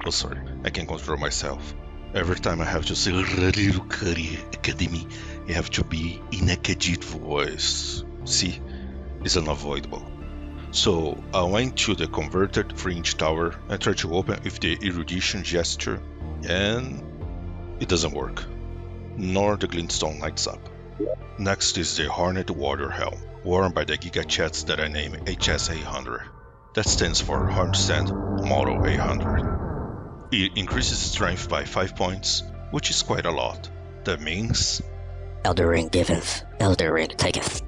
Oh sorry, I can't control myself. Every time I have to say Ralelucaria Academy, you have to be in a Khajiit voice. See? It's unavoidable. So I went to the converted fringe tower and tried to open with the erudition gesture, and it doesn't work. Nor the glintstone lights up. Next is the Hornet Warrior Helm, worn by the Giga Chats that I name HS800. That stands for Hardstand Model 800. It increases strength by 5 points, which is quite a lot. That means... Elden Ring giveth, Elden Ring taketh.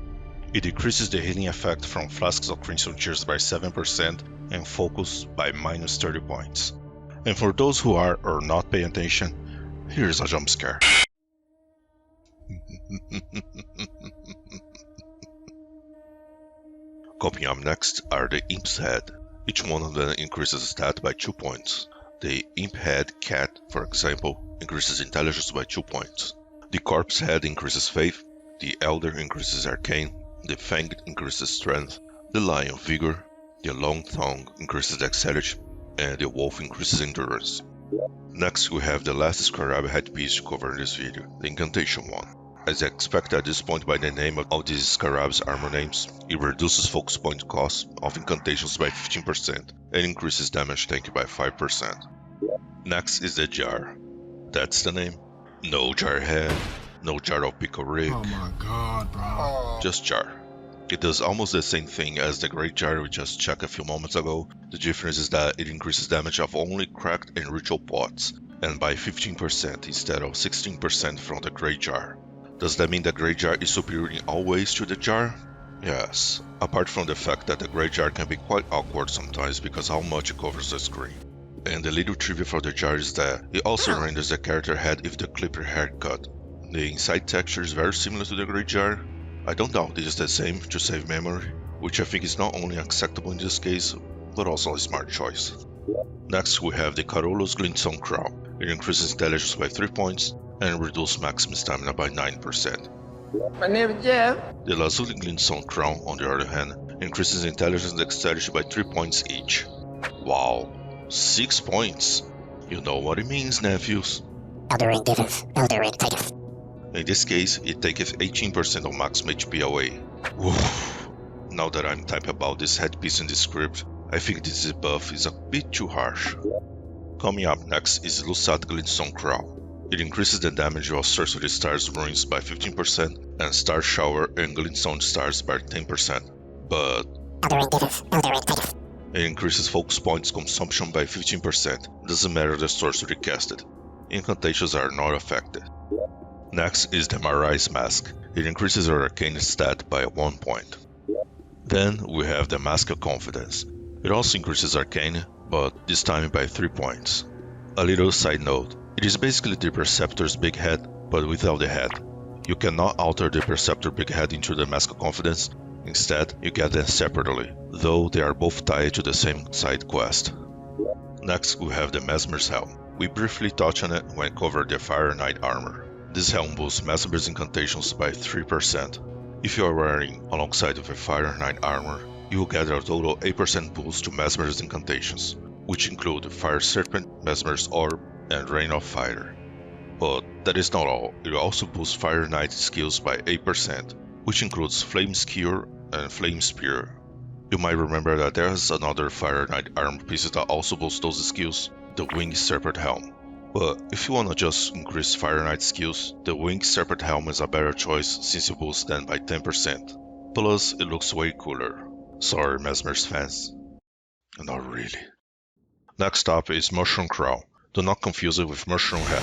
It decreases the healing effect from flasks of Crimson Tears by 7% and focus by minus 30 points. And for those who are or not paying attention, here's a jump scare. Coming up next are the Imp's Head. Each one of them increases stat by 2 points. The Imp Head Cat, for example, increases intelligence by 2 points. The Corpse Head increases faith. The Elder increases arcane. The Fang increases strength. The Lion Vigor. The Long Tongue increases dexterity. And the Wolf increases endurance. Next we have the last Scarab headpiece to cover in this video, the Incantation one. As expected at this point by the name of these scarabs armor names, it reduces focus point cost of incantations by 15% and increases damage taken by 5%. Next is the jar. That's the name. No jar head, no jar of pickle rig, Oh my god, bro. just jar. It does almost the same thing as the great jar we just checked a few moments ago. The difference is that it increases damage of only cracked and ritual pots, and by 15% instead of 16% from the great jar. Does that mean the great jar is superior in all ways to the jar? Yes, apart from the fact that the great jar can be quite awkward sometimes because how much it covers the screen. And the little trivia for the jar is that it also renders the character head with the clipper haircut. The inside texture is very similar to the great jar. I don't doubt this is the same to save memory, which I think is not only acceptable in this case, but also a smart choice. Next we have the Carolus Glintstone Crown. It increases intelligence by 3 points and reduces maximum stamina by 9%. My name is Jeff. The Lazuli Glintstone Crown, on the other hand, increases intelligence and dexterity by 3 points each. Wow, 6 points! You know what it means, nephews. Elden Ring giveth, Elden Ring taketh. In this case, it taketh 18% of maximum HP away. Woof. Now that I'm typing about this headpiece in the script, I think this debuff is a bit too harsh. Coming up next is Lusat Glintstone Crown. It increases the damage of Sorcery Stars runes by 15% and Star Shower and Glintstone Stars by 10%. But Elden Ring giveth, Elden Ring taketh. it increases focus points consumption by 15%, doesn't matter the sorcery casted. Incantations are not affected. Next is the Marai's Mask. It increases our arcane stat by 1 point. Then we have the Mask of Confidence. It also increases arcane, but this time by 3 points. A little side note, it is basically the Perceptor's big head, but without the head. You cannot alter the Perceptor big head into the Mask of Confidence, instead you get them separately, though they are both tied to the same side quest. Next we have the Mesmer's Helm. We briefly touched on it when covered the Fire Knight armor. This helm boosts Mesmer's incantations by 3%. If you are wearing alongside with a Fire Knight armor, you will get a total 8% boost to Mesmer's incantations, which include Fire Serpent, Mesmer's Orb, and Rain of Fire. But that is not all, it also boosts Fire Knight skills by 8%, which includes Flame Skewer and Flame Spear. You might remember that there is another Fire Knight armor piece that also boosts those skills, the Winged Serpent Helm. But if you wanna just increase Fire Knight skills, the Winged Serpent Helm is a better choice since it boosts them by 10%. Plus, it looks way cooler. Sorry, Mesmer's fans. Not really. Next up is Mushroom Crown. Do not confuse it with Mushroom Head.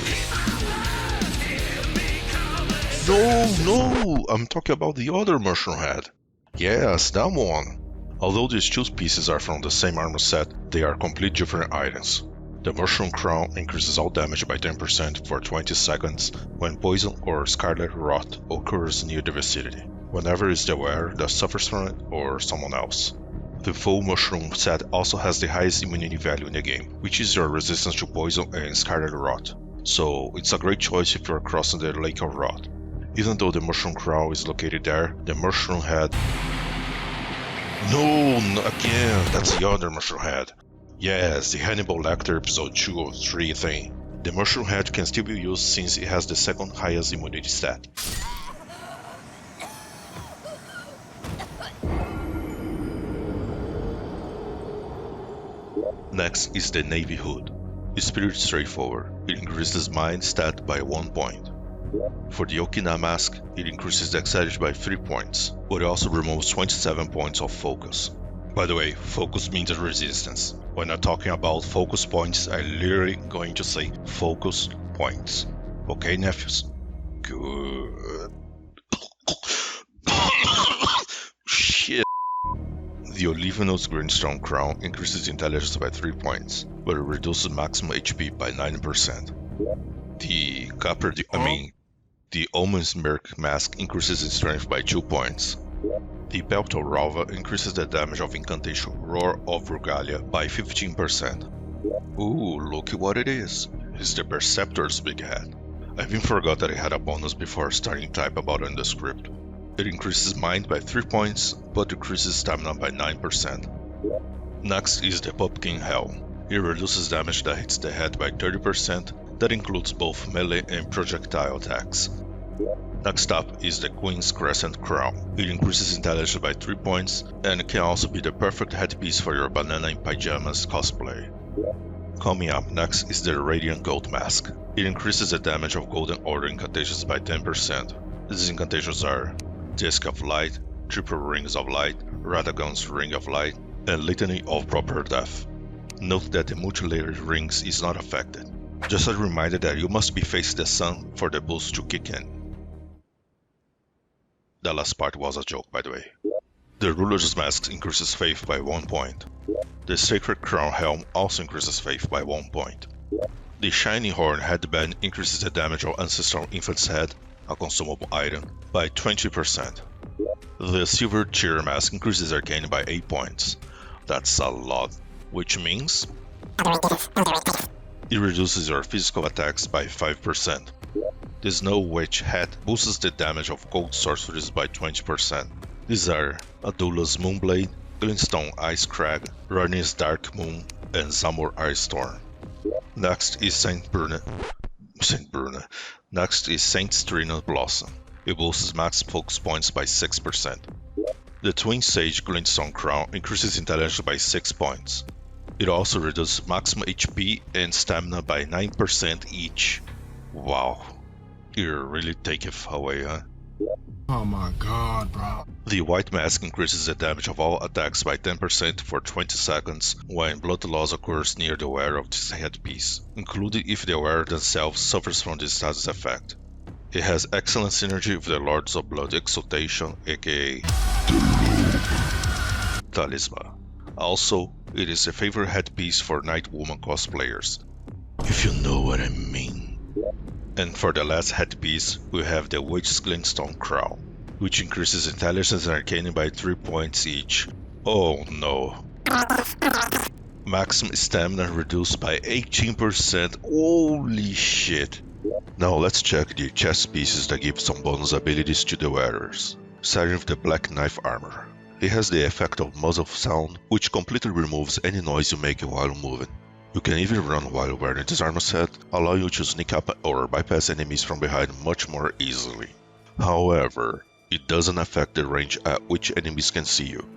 No, I'm talking about the other Mushroom Head. Yes, that one. Although these two pieces are from the same armor set, they are completely different items. The Mushroom Crown increases all damage by 10% for 20 seconds when poison or scarlet rot occurs near the vicinity, whenever it's the wearer that suffers from it or someone else. The full Mushroom set also has the highest immunity value in the game, which is your resistance to poison and scarlet rot, so it's a great choice if you are crossing the Lake of Rot. Even though the Mushroom Crown is located there, the Mushroom Head... No, again, that's the other Mushroom Head. Yes, the Hannibal Lecter episode 2 or 3 thing. The Mushroom Head can still be used since it has the second highest immunity stat. Next is the Navy Hood. It's pretty straightforward. It increases mind stat by 1 point. For the Okina Mask, it increases dexterity by 3 points, but it also removes 27 points of focus. By the way, focus means resistance. When I'm talking about focus points, I'm literally going to say focus points. Okay, nephews? Good. Shit. The Olivenose Greenstone Crown increases intelligence by 3 points, but it reduces maximum HP by 9%. The Omen's Merc Mask increases its strength by 2 points. The Belt of Ralva increases the damage of incantation Roar of Rugalia by 15%. Ooh, look at what it is. It's the Perceptor's big head. I even forgot that it had a bonus before starting to type about it in the script. It increases mind by 3 points, but decreases stamina by 9%. Next is the Pumpkin Helm. It reduces damage that hits the head by 30%, that includes both melee and projectile attacks. Next up is the Queen's Crescent Crown. It increases intelligence by 3 points, and it can also be the perfect headpiece for your banana in pajamas cosplay. Coming up next is the Radiant Gold Mask. It increases the damage of Golden Order incantations by 10%. These incantations are Disc of Light, Triple Rings of Light, Radagon's Ring of Light, and Litany of Proper Death. Note that the multi-layered rings is not affected. Just a reminder that you must be facing the sun for the boost to kick in. That last part was a joke, by the way. The Ruler's Mask increases faith by 1 point. The Sacred Crown Helm also increases faith by 1 point. The Shining Horn Headband increases the damage of Ancestral Infant's Head, a consumable item, by 20%. The Silver Tear Mask increases Arcane by 8 points. That's a lot, which means it reduces your physical attacks by 5%. The Snow Witch Hat boosts the damage of gold sorceries by 20%. These are Adula's Moonblade, Glintstone Ice Crag, Rarni's Dark Moon, and Zamor Ice Storm. Next is Saint Strina Blossom. It boosts max focus points by 6%. The Twin Sage Glintstone Crown increases intelligence by 6 points. It also reduces maximum HP and stamina by 9% each. Wow. You really take it away, huh? Oh my god, bro. The White Mask increases the damage of all attacks by 10% for 20 seconds when blood loss occurs near the wearer of this headpiece, including if the wearer themselves suffers from this status effect. It has excellent synergy with the Lords of Blood Exaltation, aka Talisman. Also, it is a favorite headpiece for Nightwoman cosplayers, if you know what I mean. And for the last headpiece, we have the Witch's Glintstone Crown, which increases intelligence and arcane by 3 points each. Oh no. Maximum stamina reduced by 18%. Holy shit. Now let's check the chest pieces that give some bonus abilities to the wearers. Starting with the Black Knife Armor. It has the effect of muzzle sound, which completely removes any noise you make while moving. You can even run while wearing this armor set, allowing you to sneak up or bypass enemies from behind much more easily. However, it doesn't affect the range at which enemies can see you.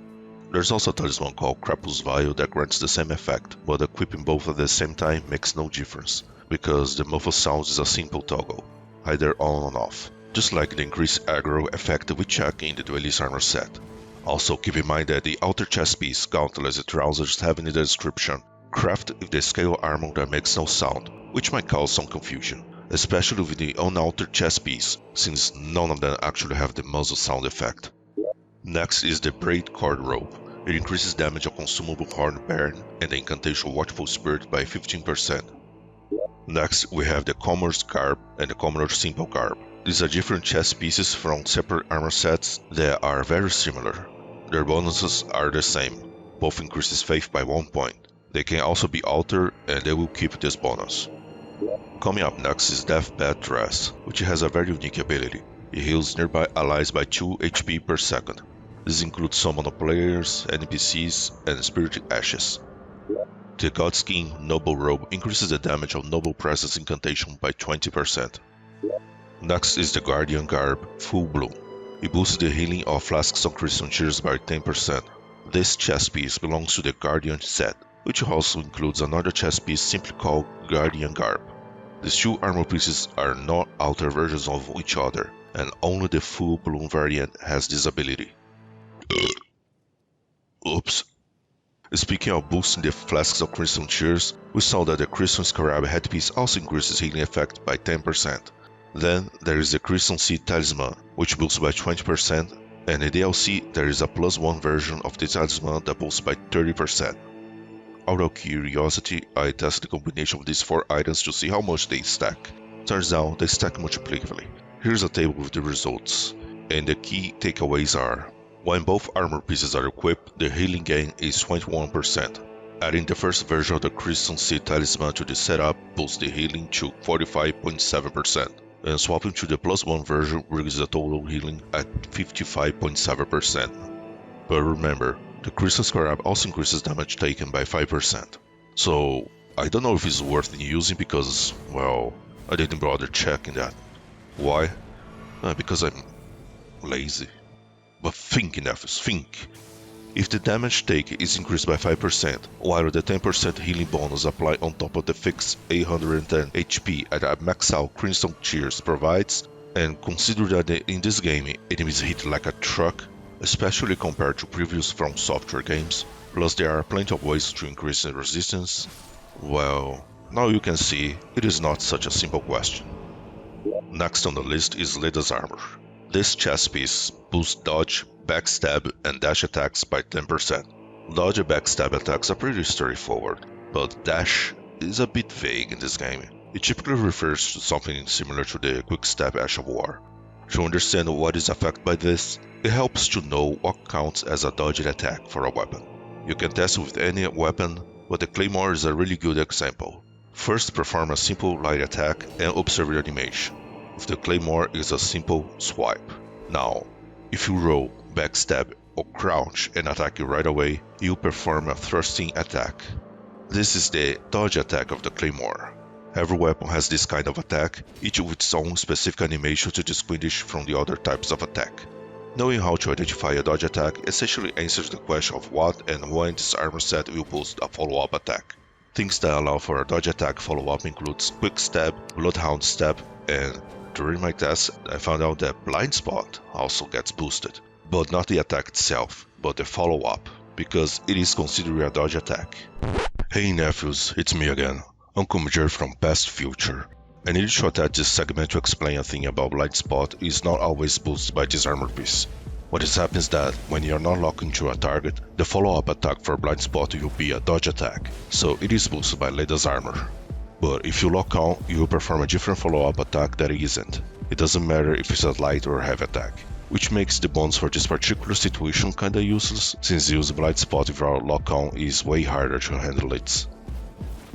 There's also a talisman called Crapul's Vial that grants the same effect, but equipping both at the same time makes no difference, because the muffled sound is a simple toggle, either on or off, just like the increased aggro effect we check in the Duelist armor set. Also keep in mind that the outer chest piece, gauntlets and trousers have in the description, crafted with the scale armor that makes no sound, which might cause some confusion, especially with the unaltered chest piece, since none of them actually have the muzzle sound effect. Next is the Braid Cord Rope. It increases damage of consumable Horn Baron and the incantation Watchful Spirit by 15%. Next we have the Commoner's Garb and the Commoner's Simple Garb. These are different chest pieces from separate armor sets that are very similar. Their bonuses are the same, both increases faith by 1 point. They can also be altered and they will keep this bonus. Coming up next is Deathbed Dress, which has a very unique ability. It heals nearby allies by 2 HP per second. This includes summon players, NPCs, and Spirit Ashes. The Godskin Noble Robe increases the damage of Noble Presence incantation by 20%. Next is the Guardian Garb Full Bloom. It boosts the healing of flasks of Crimson Tears by 10%. This chest piece belongs to the Guardian set, which also includes another chest piece simply called Guardian Garb. These two armor pieces are not altered versions of each other, and only the Full Bloom variant has this ability. Oops. Speaking of boosting the flasks of Crimson Tears, we saw that the Crimson Scarab headpiece also increases healing effect by 10%. Then there is the Crimson Seed Talisman, which boosts by 20%, and in DLC there is a +1 version of the talisman that boosts by 30%. Out of curiosity, I tested the combination of these 4 items to see how much they stack. Turns out they stack multiplicatively. Here's a table with the results, and the key takeaways are: when both armor pieces are equipped, the healing gain is 21%. Adding the first version of the Crimson Seed Talisman to the setup boosts the healing to 45.7%, and swapping to the +1 version brings the total healing at 55.7%. But remember, the Crimson Scarab also increases damage taken by 5%. So, I don't know if it's worth using because, well, I didn't bother checking that. Why? Because I'm lazy. But think, Nephews, think. If the damage take is increased by 5%, while the 10% healing bonus applied on top of the fixed 810 HP at a max out Crimson Tears provides, and consider that in this game enemies hit like a truck, especially compared to previous From Software games, plus there are plenty of ways to increase the resistance, well, now you can see it is not such a simple question. Next on the list is Leda's armor. This chest piece boosts dodge, backstab, and dash attacks by 10%. Dodge and backstab attacks are pretty straightforward, but dash is a bit vague in this game. It typically refers to something similar to the quick-step Ash of War. To understand what is affected by this, it helps to know what counts as a dodged attack for a weapon. You can test with any weapon, but the Claymore is a really good example. First, perform a simple light attack and observe the animation. With the Claymore, it is a simple swipe. Now, if you roll, backstab, or crouch and attack you right away, you perform a thrusting attack. This is the dodge attack of the Claymore. Every weapon has this kind of attack, each with its own specific animation to distinguish from the other types of attack. Knowing how to identify a dodge attack essentially answers the question of what and when this armor set will boost a follow-up attack. Things that allow for a dodge attack follow-up includes Quick Stab, Bloodhound Stab, and during my test I found out that Blind Spot also gets boosted, but not the attack itself, but the follow-up, because it is considered a dodge attack. Hey Nephews, it's me again, Uncle Major from Past Future. I needed to attach this segment to explain a thing about Blind Spot is not always boosted by this armor piece. What happens is that when you are not locked into a target, the follow-up attack for Blind Spot will be a dodge attack, so it is boosted by Leda's armor. But if you lock on, you will perform a different follow-up attack that isn't. It doesn't matter if it's a light or heavy attack, which makes the bonus for this particular situation kinda useless, since using Blind Spot without lock on is way harder to handle it.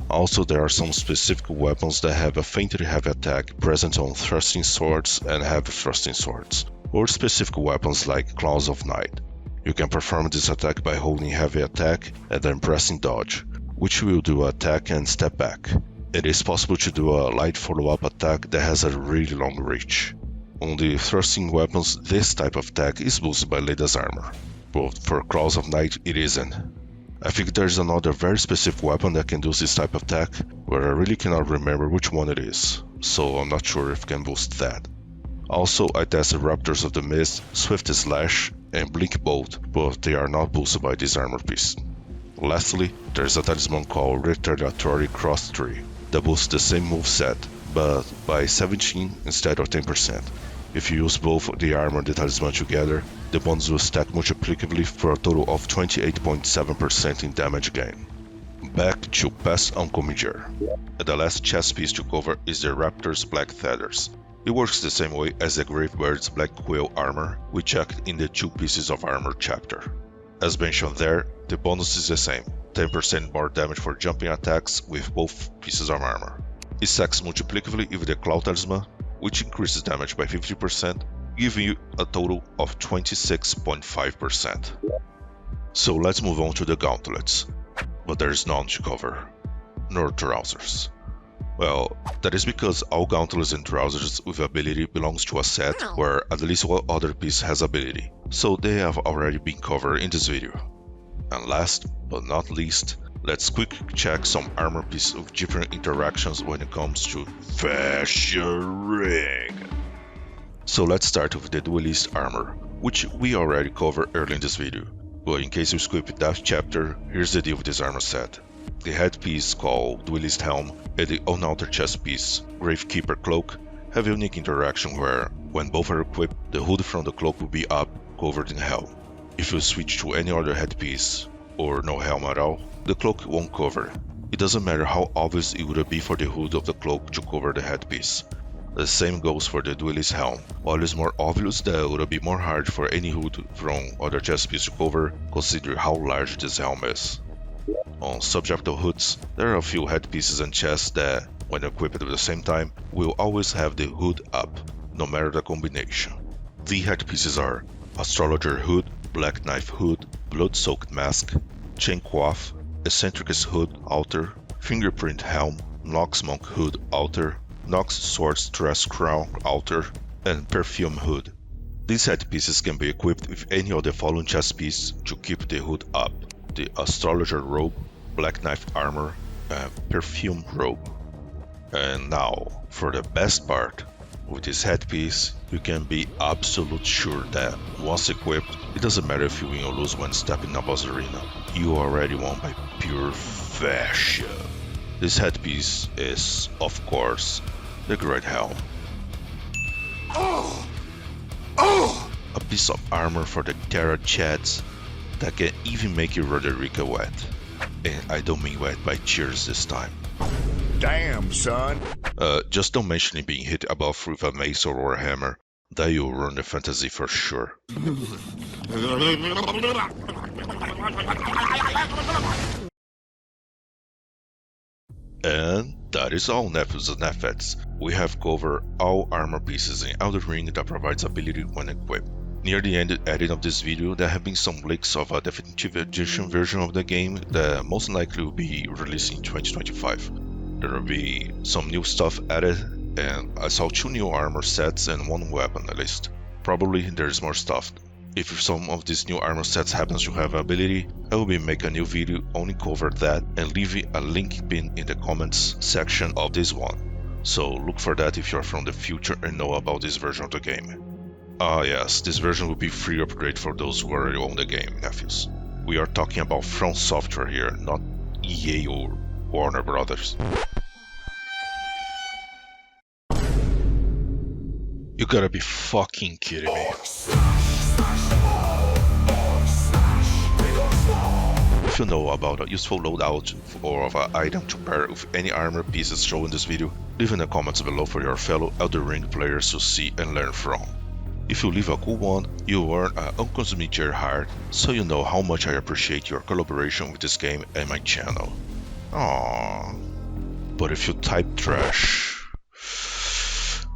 Also, there are some specific weapons that have a faintly heavy attack present on thrusting swords and heavy thrusting swords, or specific weapons like Claws of Night. You can perform this attack by holding heavy attack and then pressing dodge, which will do attack and step back. It is possible to do a light follow-up attack that has a really long reach. On the thrusting weapons, this type of attack is boosted by Leda's armor, but for Claws of Night it isn't. I think there's another very specific weapon that can do this type of attack, where I really cannot remember which one it is, so I'm not sure if it can boost that. Also, I tested Raptors of the Mist, Swift Slash, and Blink Bolt, but they are not boosted by this armor piece. Lastly, there's a talisman called Retardatory Cross Tree that boosts the same moveset, but by 17 instead of 10%. If you use both the armor and the talisman together, the bonus will stack multiplicatively for a total of 28.7% in damage gain. Back to Past Uncle Major. And the last chest piece to cover is the Raptor's Black Feathers. It works the same way as the Gravebird's Black Quill armor we checked in the 2 pieces of armor chapter. As mentioned there, the bonus is the same, 10% more damage for jumping attacks with both pieces of armor. It stacks multiplicatively with the Claw Talisman, which increases damage by 50%, giving you a total of 26.5%. So let's move on to the gauntlets, but there's none to cover, nor trousers. Well, that is because all gauntlets and trousers with ability belongs to a set where at least one other piece has ability, so they have already been covered in this video. And last but not least, let's quick check some armor pieces with different interactions when it comes to fashioning. So let's start with the Duelist armor, which we already covered early in this video, but in case you skipped that chapter, here's the deal with this armor set. The headpiece called Duelist Helm and the unaltered chest piece, Gravekeeper Cloak, have a unique interaction where, when both are equipped, the hood from the cloak will be up, covered in helm. If you switch to any other headpiece, or no helm at all, the cloak won't cover. It doesn't matter how obvious it would be for the hood of the cloak to cover the headpiece. The same goes for the Duelist Helm. While it's more obvious that it would be more hard for any hood from other chest piece to cover, consider how large this helm is. On subject of hoods, there are a few headpieces and chests that, when equipped at the same time, will always have the hood up, no matter the combination. The headpieces are Astrologer Hood, Black Knife Hood, Blood-Soaked Mask, Chain Coif, Eccentricus Hood Altar, Fingerprint Helm, Nox Monk Hood Altar, Nox Sword Stress Crown Altar, and perfume hood. These headpieces can be equipped with any of the following chest piece to keep the hood up: the astrologer robe, black knife armor, and perfume robe. And now, for the best part, with this headpiece, you can be absolute sure that once equipped, it doesn't matter if you win or lose when stepping a boss arena, you already won by pure fashion. This headpiece is, of course, the Great Helm. A piece of armor for the Terra Chads that can even make your Roderica wet. And I don't mean wet by tears this time. Damn, son. Just don't mention it being hit above with a mace or a hammer. That you'll ruin the fantasy for sure. And that is all, Nephews and Nephettes. We have covered all armor pieces in Elden Ring that provides ability when equipped. Near the end of this video, there have been some leaks of a definitive edition version of the game that most likely will be released in 2025. There will be some new stuff added, and I saw 2 new armor sets and 1 weapon at least. Probably there's more stuff. If some of these new armor sets happens to have ability, I will be making a new video only cover that and leave a link pin in the comments section of this one. So look for that if you're from the future and know about this version of the game. Ah yes, this version will be free upgrade for those who already own the game, Nephews. We are talking about From Software here, not EA or Warner Brothers. You gotta be fucking kidding me. If you know about a useful loadout or of an item to pair with any armor pieces shown in this video, leave in the comments below for your fellow Elden Ring players to see and learn from. If you leave a cool one, you earn an unconsumed tier heart, so you know how much I appreciate your collaboration with this game and my channel. Aww. But if you type trash,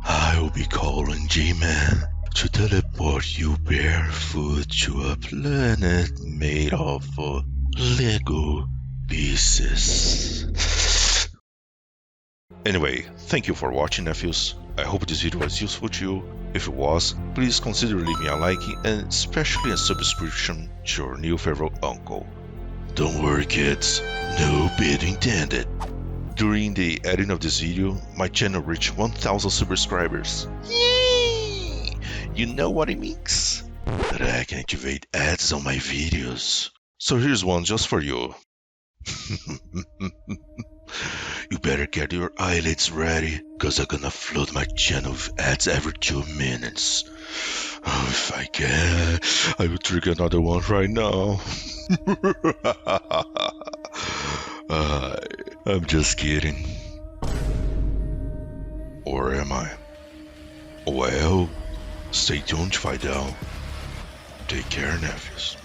I will be calling G-Man to teleport you barefoot to a planet made of Lego pieces. Anyway, thank you for watching, Nephews. I hope this video was useful to you. If it was, please consider leaving a like and especially a subscription to your new favorite uncle. Don't worry kids, no bit intended. During the editing of this video, my channel reached 1000 subscribers. Yay! You know what it means? That I can activate ads on my videos. So here's one just for you. You better get your eyelids ready, cause I'm gonna flood my channel with ads every 2 minutes. Oh, if I can, I will trigger another one right now. I'm just kidding. Or am I? Well, stay tuned to find out. Take care, Nephews.